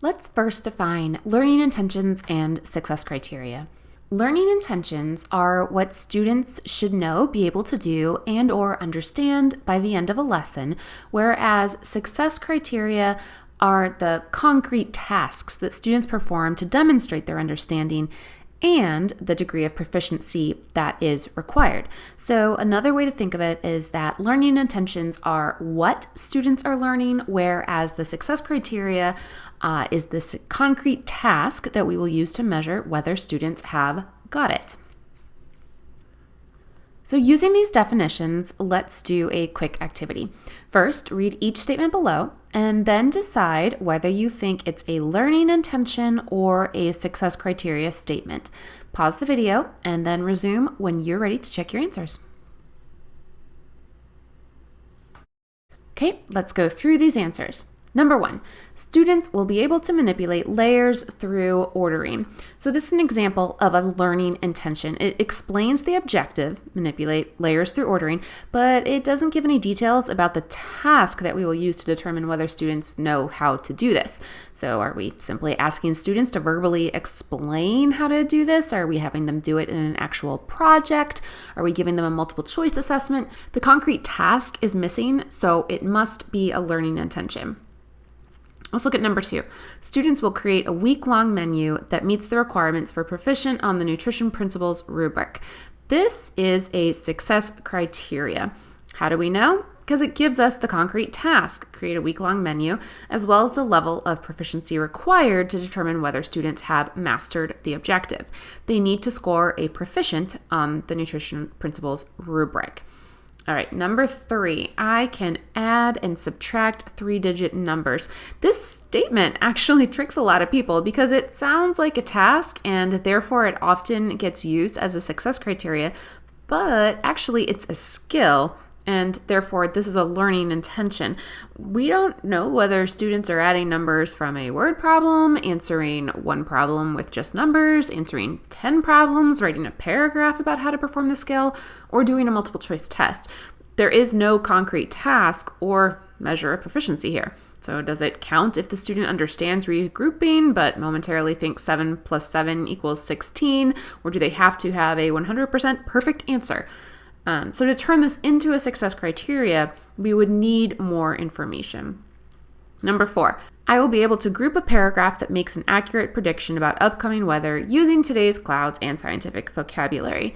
Let's first define learning intentions and success criteria. Learning intentions are what students should know, be able to do, and or understand by the end of a lesson, whereas success criteria are the concrete tasks that students perform to demonstrate their understanding and the degree of proficiency that is required. So another way to think of it is that learning intentions are what students are learning, whereas the success criteria is this concrete task that we will use to measure whether students have got it. So using these definitions, let's do a quick activity. First, read each statement below and then decide whether you think it's a learning intention or a success criteria statement. Pause the video and then resume when you're ready to check your answers. Okay, let's go through these answers. Number 1, students will be able to manipulate layers through ordering. So this is an example of a learning intention. It explains the objective, manipulate layers through ordering, but it doesn't give any details about the task that we will use to determine whether students know how to do this. So are we simply asking students to verbally explain how to do this? Are we having them do it in an actual project? Are we giving them a multiple choice assessment? The concrete task is missing, so it must be a learning intention. Let's look at number 2. Students will create a week-long menu that meets the requirements for proficient on the nutrition principles rubric. This is a success criteria. How do we know? Because it gives us the concrete task, create a week-long menu, as well as the level of proficiency required to determine whether students have mastered the objective. They need to score a proficient on the nutrition principles rubric. All right, number 3, I can add and subtract 3-digit numbers. This statement actually tricks a lot of people because it sounds like a task and therefore it often gets used as a success criteria, but actually it's a skill and therefore this is a learning intention. We don't know whether students are adding numbers from a word problem, answering one problem with just numbers, answering 10 problems, writing a paragraph about how to perform the skill, or doing a multiple choice test. There is no concrete task or measure of proficiency here. So does it count if the student understands regrouping but momentarily thinks 7 plus 7 equals 16, or do they have to have a 100% perfect answer? So to turn this into a success criteria, we would need more information. Number 4, I will be able to group a paragraph that makes an accurate prediction about upcoming weather using today's clouds and scientific vocabulary.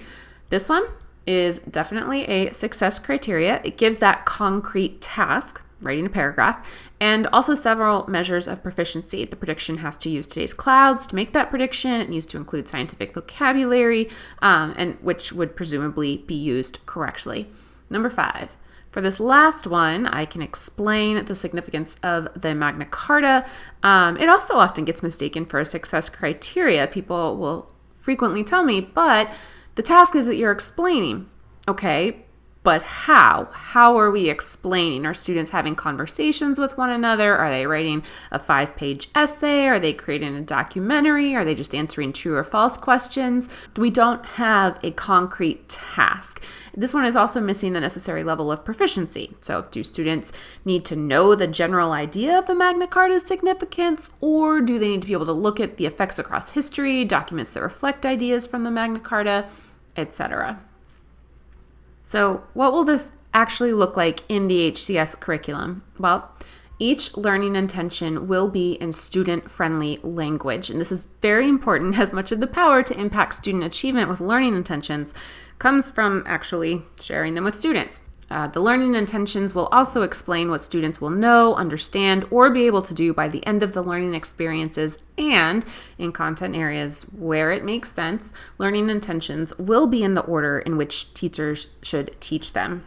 This one is definitely a success criteria. It gives that concrete task, writing a paragraph, and also several measures of proficiency. The prediction has to use today's clouds to make that prediction. It needs to include scientific vocabulary, and which would presumably be used correctly. Number 5, for this last one, I can explain the significance of the Magna Carta. It also often gets mistaken for a success criteria. People will frequently tell me, but the task is that you're explaining. Okay, but how? How are we explaining? Are students having conversations with one another? Are they writing a 5-page essay? Are they creating a documentary? Are they just answering true or false questions? We don't have a concrete task. This one is also missing the necessary level of proficiency. So do students need to know the general idea of the Magna Carta's significance, or do they need to be able to look at the effects across history, documents that reflect ideas from the Magna Carta, etc.? So what will this actually look like in the HCS curriculum? Well, each learning intention will be in student-friendly language, and this is very important as much of the power to impact student achievement with learning intentions comes from actually sharing them with students. The learning intentions will also explain what students will know, understand, or be able to do by the end of the learning experiences, and in content areas where it makes sense, learning intentions will be in the order in which teachers should teach them.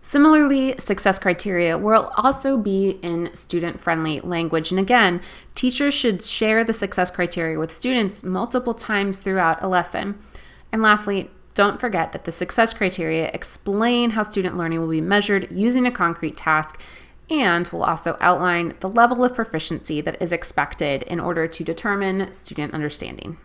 Similarly, success criteria will also be in student-friendly language. And again, teachers should share the success criteria with students multiple times throughout a lesson. And lastly, don't forget that the success criteria explain how student learning will be measured using a concrete task and will also outline the level of proficiency that is expected in order to determine student understanding.